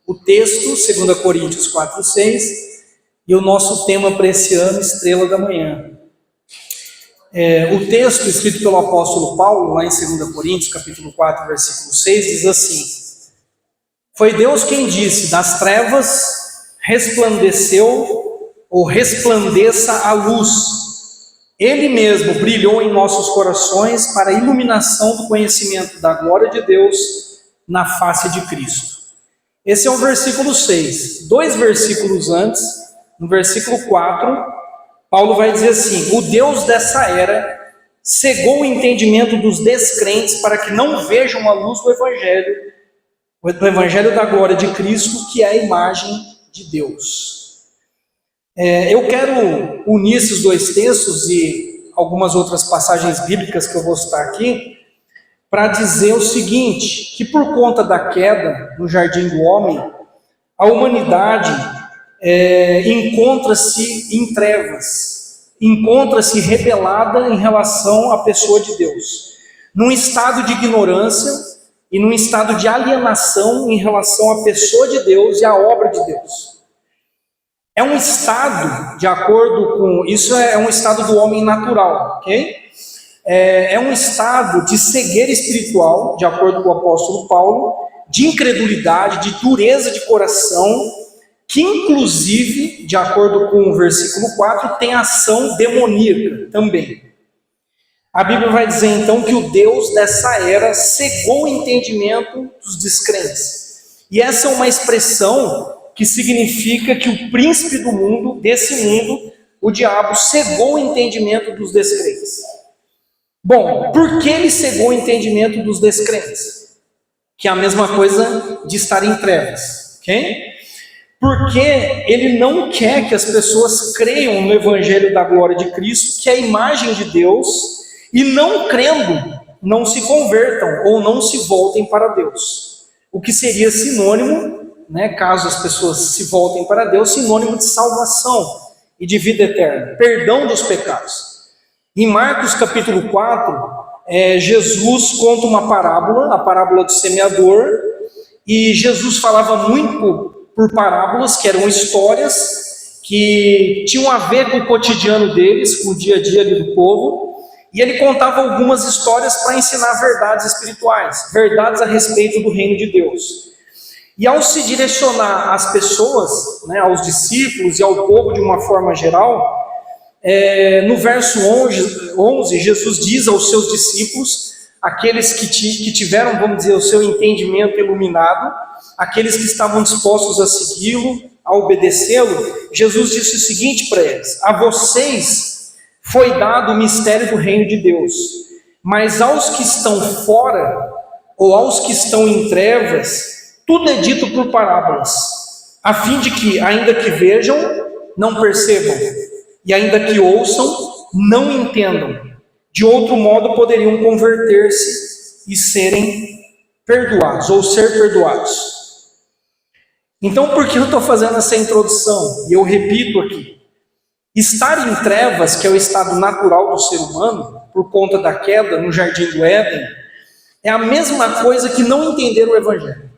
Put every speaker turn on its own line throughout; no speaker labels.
o texto, 2 Coríntios 4:6, e o nosso tema para esse ano, Estrela da Manhã. O texto escrito pelo apóstolo Paulo, lá em 2 Coríntios, capítulo 4, versículo 6, diz assim: foi Deus quem disse, das trevas resplandeceu, ou resplandeça a luz. Ele mesmo brilhou em nossos corações para a iluminação do conhecimento da glória de Deus na face de Cristo. Esse é o versículo 6. 2 versículos antes, no versículo 4, Paulo vai dizer assim: o Deus dessa era cegou o entendimento dos descrentes para que não vejam a luz do Evangelho da glória de Cristo, que é a imagem de Deus. Eu quero unir esses dois textos e algumas outras passagens bíblicas que eu vou citar aqui, para dizer o seguinte, que por conta da queda no jardim do homem, a humanidade encontra-se em trevas, encontra-se rebelada em relação à pessoa de Deus, num estado de ignorância e num estado de alienação em relação à pessoa de Deus e à obra de Deus. É um estado, de acordo com... Isso é um estado do homem natural, ok? É um estado de cegueira espiritual, de acordo com o apóstolo Paulo, de incredulidade, de dureza de coração, que inclusive, de acordo com o versículo 4, tem ação demoníaca também. A Bíblia vai dizer então que o Deus dessa era cegou o entendimento dos descrentes. E essa é uma expressão que significa que o príncipe do mundo, desse mundo, o diabo, cegou o entendimento dos descrentes. Bom, por que ele cegou o entendimento dos descrentes? Que é a mesma coisa de estar em trevas, ok? Porque ele não quer que as pessoas creiam no Evangelho da glória de Cristo, que é a imagem de Deus, e não crendo, não se convertam ou não se voltem para Deus. O que seria sinônimo, caso as pessoas se voltem para Deus, sinônimo de salvação e de vida eterna, perdão dos pecados. Em Marcos capítulo 4, Jesus conta uma parábola, a parábola do semeador, e Jesus falava muito por parábolas, que eram histórias que tinham a ver com o cotidiano deles, com o dia a dia ali do povo, e ele contava algumas histórias para ensinar verdades espirituais, verdades a respeito do reino de Deus. E ao se direcionar às pessoas, aos discípulos e ao povo de uma forma geral, no verso 11, Jesus diz aos seus discípulos, aqueles que tiveram, vamos dizer, o seu entendimento iluminado, aqueles que estavam dispostos a segui-lo, a obedecê-lo, Jesus disse o seguinte para eles: a vocês foi dado o mistério do reino de Deus, mas aos que estão fora, ou aos que estão em trevas, tudo é dito por parábolas, a fim de que, ainda que vejam, não percebam, e ainda que ouçam, não entendam. De outro modo poderiam converter-se e serem perdoados, ou ser perdoados. Então, por que eu estou fazendo essa introdução? E eu repito aqui: estar em trevas, que é o estado natural do ser humano, por conta da queda no jardim do Éden, é a mesma coisa que não entender o Evangelho.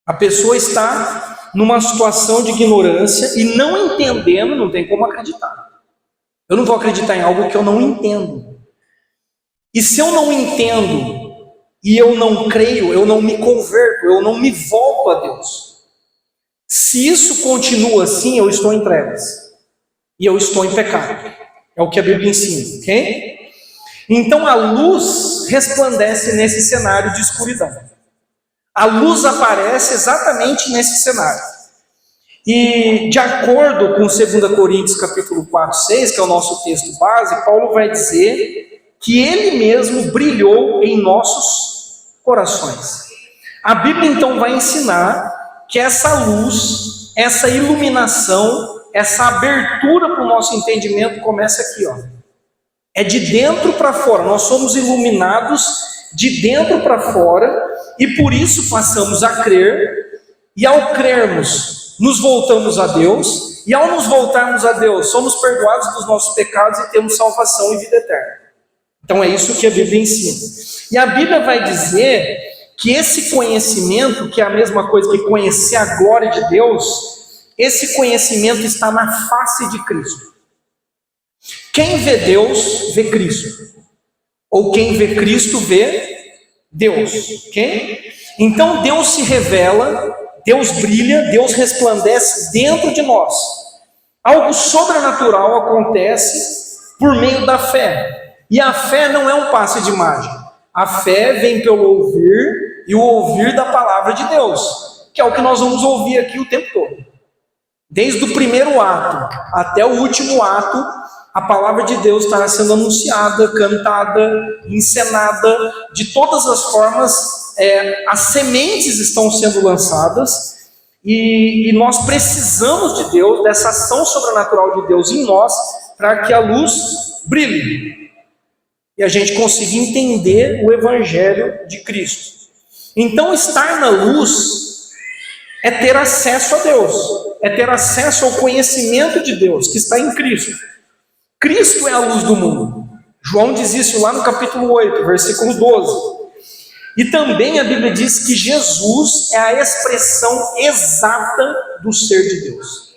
A pessoa está numa situação de ignorância e não entendendo, não tem como acreditar. Eu não vou acreditar em algo que eu não entendo. E se eu não entendo e eu não creio, eu não me converto, eu não me volto a Deus. Se isso continua assim, eu estou em trevas. E eu estou em pecado. É o que a Bíblia ensina, ok? Então a luz resplandece nesse cenário de escuridão. A luz aparece exatamente nesse cenário. E de acordo com 2 Coríntios capítulo 4, 6, que é o nosso texto base, Paulo vai dizer que ele mesmo brilhou em nossos corações. A Bíblia então vai ensinar que essa luz, essa iluminação, essa abertura para o nosso entendimento começa aqui, ó. É de dentro para fora. Nós somos iluminados de dentro para fora, e por isso passamos a crer, e ao crermos, nos voltamos a Deus, e ao nos voltarmos a Deus, somos perdoados dos nossos pecados e temos salvação e vida eterna. Então é isso que a Bíblia ensina. E a Bíblia vai dizer que esse conhecimento, que é a mesma coisa que conhecer a glória de Deus, esse conhecimento está na face de Cristo. Quem vê Deus, vê Cristo. Ou quem vê Cristo, vê Deus. Quem? Então Deus se revela, Deus brilha, Deus resplandece dentro de nós. Algo sobrenatural acontece por meio da fé. E a fé não é um passe de mágica. A fé vem pelo ouvir e o ouvir da palavra de Deus, que é o que nós vamos ouvir aqui o tempo todo. Desde o primeiro ato até o último ato, a palavra de Deus está sendo anunciada, cantada, encenada, de todas as formas, as sementes estão sendo lançadas, e nós precisamos de Deus, dessa ação sobrenatural de Deus em nós, para que a luz brilhe, e a gente consiga entender o Evangelho de Cristo. Então, estar na luz é ter acesso a Deus, é ter acesso ao conhecimento de Deus, que está em Cristo. Cristo é a luz do mundo. João diz isso lá no capítulo 8, versículo 12. E também a Bíblia diz que Jesus é a expressão exata do ser de Deus.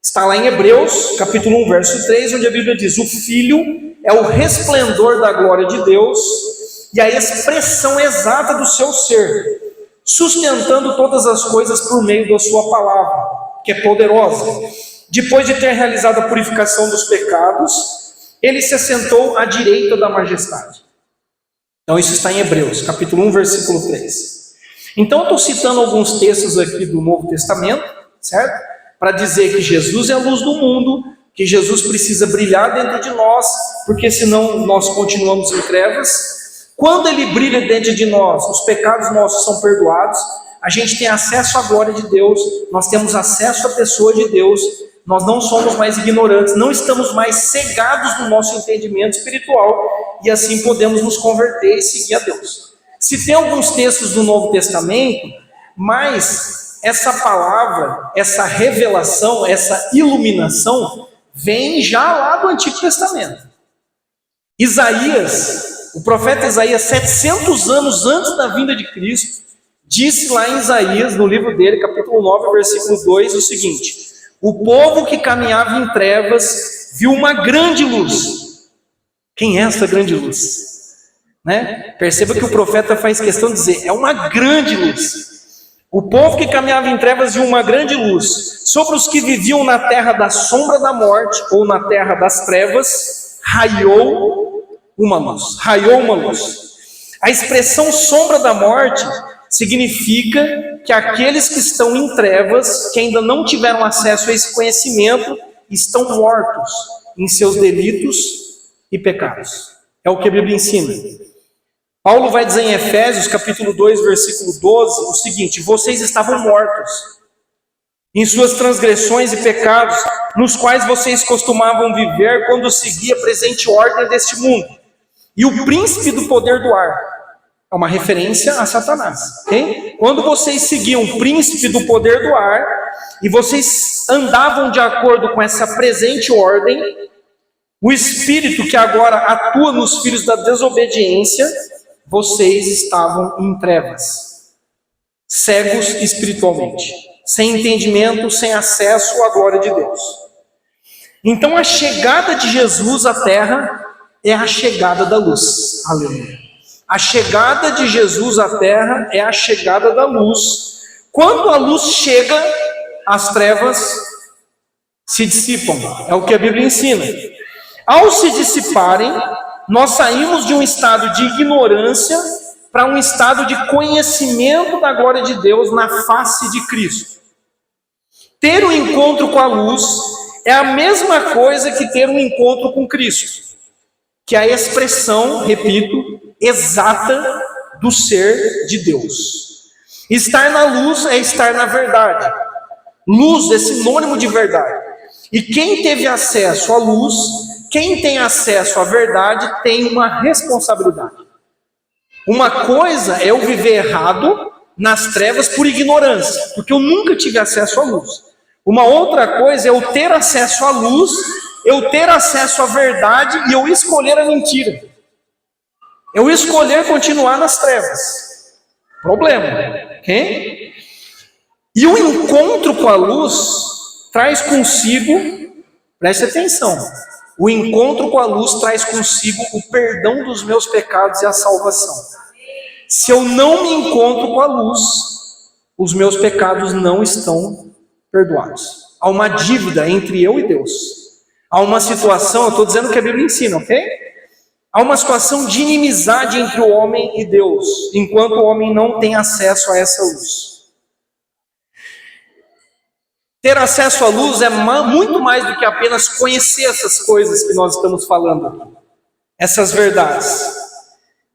Está lá em Hebreus, capítulo 1, verso 3, onde a Bíblia diz: o Filho é o resplendor da glória de Deus e a expressão exata do seu ser, sustentando todas as coisas por meio da sua palavra, que é poderosa. Depois de ter realizado a purificação dos pecados, ele se assentou à direita da majestade. Então isso está em Hebreus, capítulo 1, versículo 3. Então eu estou citando alguns textos aqui do Novo Testamento, certo? Para dizer que Jesus é a luz do mundo, que Jesus precisa brilhar dentro de nós, porque senão nós continuamos em trevas. Quando ele brilha dentro de nós, os pecados nossos são perdoados, a gente tem acesso à glória de Deus, nós temos acesso à pessoa de Deus, nós não somos mais ignorantes, não estamos mais cegados no nosso entendimento espiritual, e assim podemos nos converter e seguir a Deus. Se tem alguns textos do Novo Testamento, mas essa palavra, essa revelação, essa iluminação, vem já lá do Antigo Testamento. Isaías, o profeta Isaías, 700 anos antes da vinda de Cristo, disse lá em Isaías, no livro dele, capítulo 9, versículo 2, o seguinte: o povo que caminhava em trevas viu uma grande luz. Quem é essa grande luz? Né? Perceba que o profeta faz questão de dizer, é uma grande luz. O povo que caminhava em trevas viu uma grande luz. Sobre os que viviam na terra da sombra da morte, ou na terra das trevas, raiou uma luz. Raiou uma luz. A expressão sombra da morte significa que aqueles que estão em trevas, que ainda não tiveram acesso a esse conhecimento, estão mortos em seus delitos e pecados. É o que a Bíblia ensina. Paulo vai dizer em Efésios, capítulo 2, versículo 12, o seguinte: vocês estavam mortos em suas transgressões e pecados, nos quais vocês costumavam viver quando seguia a presente ordem deste mundo, e o príncipe do poder do ar. É uma referência a Satanás. Okay? Quando vocês seguiam o príncipe do poder do ar, e vocês andavam de acordo com essa presente ordem, o espírito que agora atua nos filhos da desobediência, vocês estavam em trevas, cegos espiritualmente, sem entendimento, sem acesso à glória de Deus. Então a chegada de Jesus à terra é a chegada da luz. Aleluia. A chegada de Jesus à terra é a chegada da luz. Quando a luz chega, as trevas se dissipam. É o que a Bíblia ensina. Ao se dissiparem, nós saímos de um estado de ignorância para um estado de conhecimento da glória de Deus na face de Cristo. Ter um encontro com a luz é a mesma coisa que ter um encontro com Cristo, que é a expressão, repito, exata do ser de Deus. Estar na luz é estar na verdade. Luz é sinônimo de verdade. E quem teve acesso à luz, quem tem acesso à verdade, tem uma responsabilidade. Uma coisa é eu viver errado nas trevas por ignorância, porque eu nunca tive acesso à luz. Uma outra coisa é eu ter acesso à luz, eu ter acesso à verdade e eu escolher a mentira. Eu escolher continuar nas trevas. Problema. Ok? E o encontro com a luz traz consigo, preste atenção, o encontro com a luz traz consigo o perdão dos meus pecados e a salvação. Se eu não me encontro com a luz, os meus pecados não estão perdoados. Há uma dívida entre eu e Deus. Há uma situação, eu estou dizendo que a Bíblia ensina, ok? Há uma situação de inimizade entre o homem e Deus, enquanto o homem não tem acesso a essa luz. Ter acesso à luz é muito mais do que apenas conhecer essas coisas que nós estamos falando aqui, essas verdades.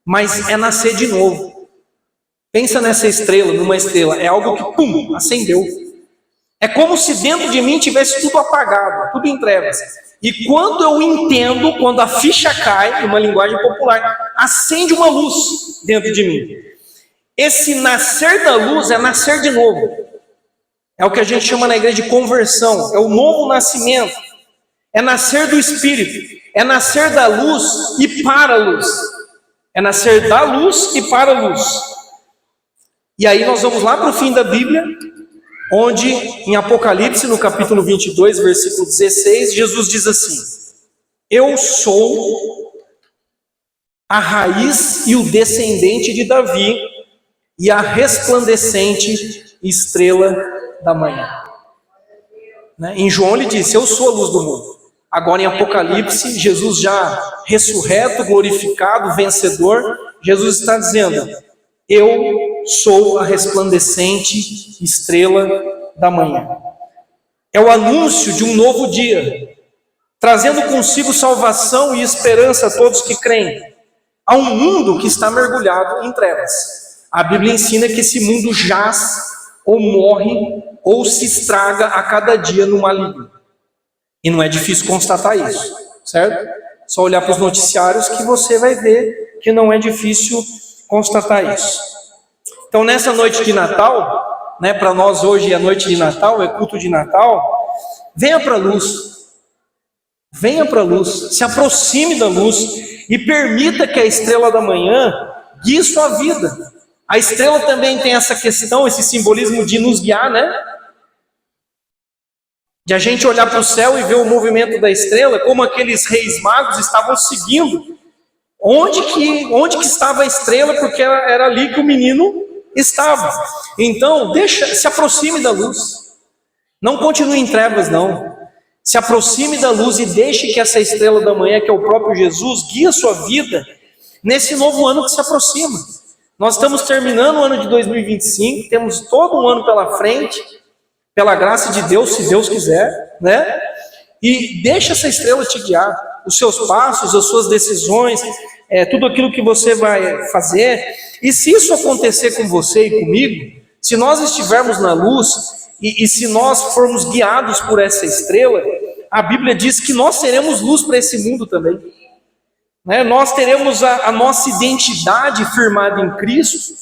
Mas é nascer de novo. Pensa nessa estrela, numa estrela, é algo que, pum, acendeu. É como se dentro de mim tivesse tudo apagado, tudo em trevas. E quando eu entendo, quando a ficha cai, numa linguagem popular, acende uma luz dentro de mim. Esse nascer da luz é nascer de novo. É o que a gente chama na igreja de conversão, é o novo nascimento, é nascer do Espírito, é nascer da luz e para a luz, é nascer da luz e para a luz. E aí nós vamos lá para o fim da Bíblia, onde em Apocalipse, no capítulo 22, versículo 16, Jesus diz assim: eu sou a raiz e o descendente de Davi e a resplandecente estrela da manhã. Em João ele disse: eu sou a luz do mundo. Agora em Apocalipse, Jesus já ressurreto, glorificado, vencedor, Jesus está dizendo: eu sou a resplandecente estrela da manhã. É o anúncio de um novo dia, trazendo consigo salvação e esperança a todos que creem. Há um mundo que está mergulhado em trevas. A Bíblia ensina que esse mundo jaz ou morre ou se estraga a cada dia no maligno. E não é difícil constatar isso, certo? Só olhar para os noticiários que você vai ver que não é difícil constatar isso. Então nessa noite de Natal, para nós hoje é noite de Natal, é culto de Natal, venha para a luz. Venha para a luz, se aproxime da luz e permita que a estrela da manhã guie sua vida. A estrela também tem essa questão, esse simbolismo de nos guiar, De a gente olhar para o céu e ver o movimento da estrela, como aqueles reis magos estavam seguindo. Onde que estava a estrela, porque era ali que o menino estava. Então, se aproxime da luz. Não continue em trevas, não. Se aproxime da luz e deixe que essa estrela da manhã, que é o próprio Jesus, guie a sua vida nesse novo ano que se aproxima. Nós estamos terminando o ano de 2025, temos todo um ano pela frente, pela graça de Deus, se Deus quiser, E deixa essa estrela te guiar, os seus passos, as suas decisões, tudo aquilo que você vai fazer. E se isso acontecer com você e comigo, se nós estivermos na luz e se nós formos guiados por essa estrela, a Bíblia diz que nós seremos luz para esse mundo também. Nós teremos a nossa identidade firmada em Cristo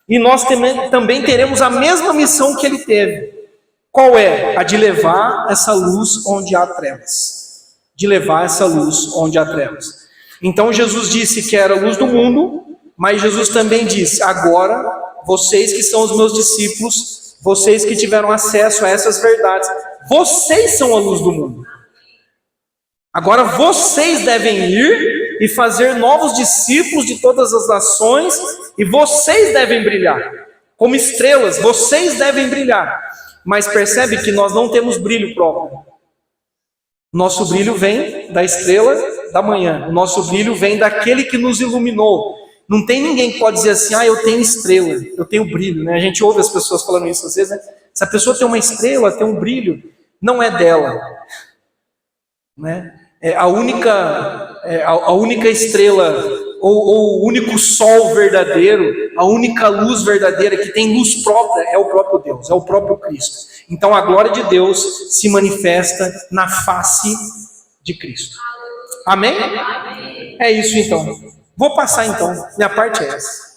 e nós também teremos a mesma missão que Ele teve. Qual é? A de levar essa luz onde há trevas. De levar essa luz onde há trevas. Então Jesus disse que era a luz do mundo, mas Jesus também disse: agora, vocês que são os meus discípulos, vocês que tiveram acesso a essas verdades, vocês são a luz do mundo. Agora vocês devem ir e fazer novos discípulos de todas as nações, e vocês devem brilhar. Como estrelas, vocês devem brilhar. Mas percebe que nós não temos brilho próprio. Nosso brilho vem da estrela da manhã. O nosso brilho vem daquele que nos iluminou. Não tem ninguém que pode dizer assim: eu tenho estrela, eu tenho brilho. A gente ouve as pessoas falando isso às vezes. Se a pessoa tem uma estrela, tem um brilho, não é dela. A única estrela, ou o único sol verdadeiro, a única luz verdadeira que tem luz própria é o próprio Deus, é o próprio Cristo. Então a glória de Deus se manifesta na face de Cristo. Amém? É isso então. Vou passar então, minha parte é essa.